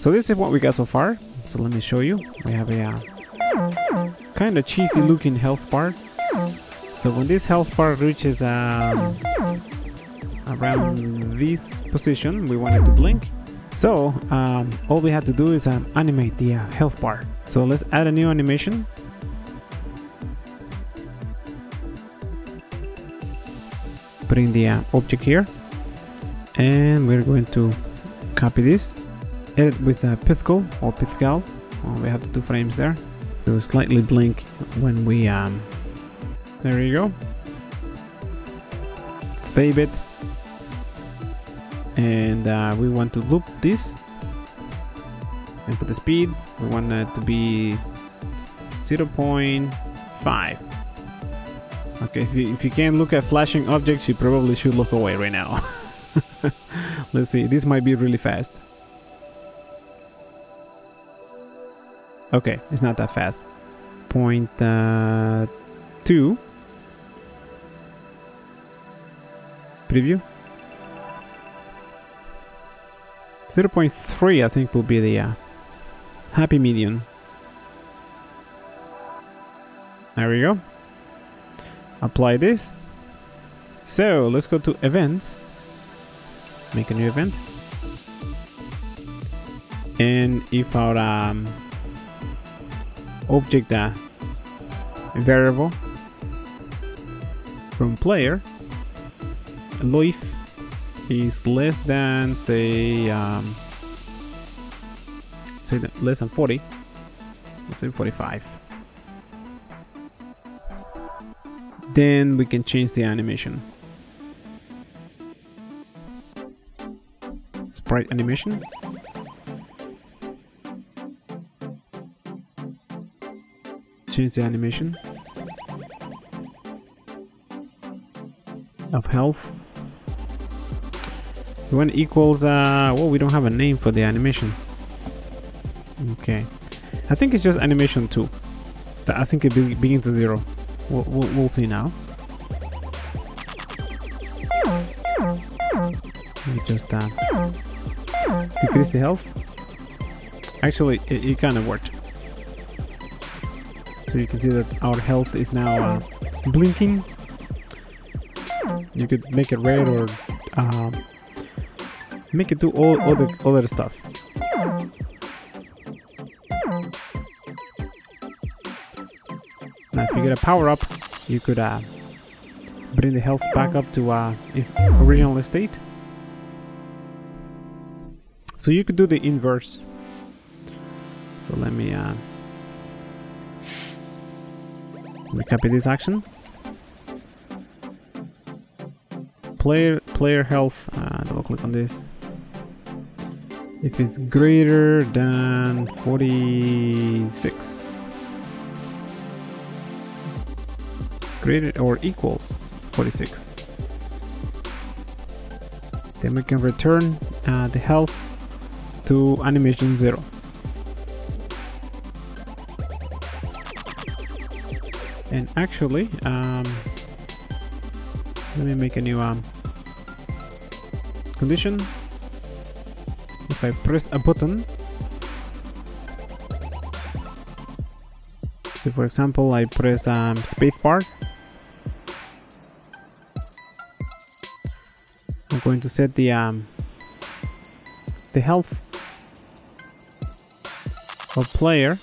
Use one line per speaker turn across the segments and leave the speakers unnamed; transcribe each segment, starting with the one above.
So this is what we got so far. So let me show you. We have a kind of cheesy looking health bar. So when this health bar reaches around this position, we want it to blink. So all we have to do is animate the health bar. So let's add a new animation. Putting the object here, and we're going to copy this, edit with Piscal or Piscal. We have the 2 frames there. So slightly blink when we there you go. Save it, and we want to loop this, and for the speed we want it to be 0.5. Okay, if you can't look at flashing objects, you probably should look away right now. Let's see, this might be really fast. Okay, it's not that fast. 0.2. Preview. 0.3 I think will be the happy medium. There we go. Apply this. So let's go to events, make a new event, and if our object variable from player life is less than say less than 40, let's say 45. Then we can change the animation. Sprite animation. Change the animation of health. When equals well, we don't have a name for the animation. Okay, I think it's just animation 2. I think it begins at 0. We'll see now. We just decrease the health. Actually, it kind of worked. So you can see that our health is now blinking. You could make it red or make it do all other stuff. Now if you get a power up, you could bring the health back up to its original state. So you could do the inverse. So let me copy this action. Player health, double click on this. If it's greater than 46, greater or equals 46, then we can return the health to animation 0. And actually, let me make a new condition. If I press a button, so for example I press spacebar, I'm going to set the health of player,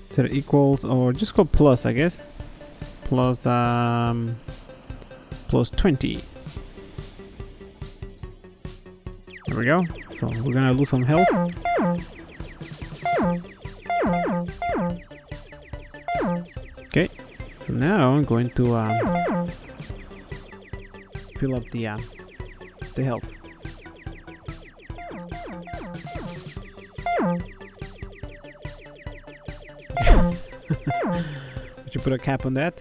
set it equals, or just go plus, I guess, plus plus 20. There we go. So we're gonna lose some health. Okay, so now I'm going to fill up the health. Would you put a cap on that?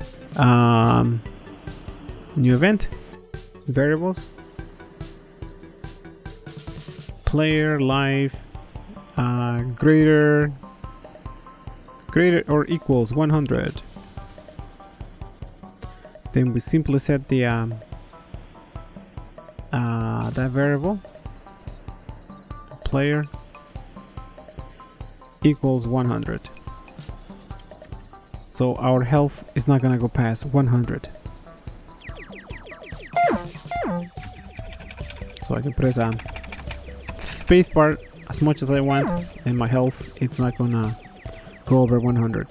New event, variables, player life greater or equals 100. Then we simply set the that variable player equals 100. So our health is not gonna go past 100. So I can press spacebar as much as I want, and my health, it's not gonna go over 100.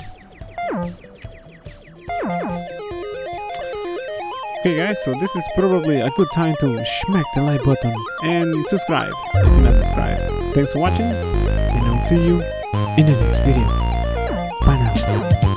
Okay guys, so this is probably a good time to smack the like button and subscribe if you're not subscribed. Thanks for watching, and I'll see you in the next video. Bye now.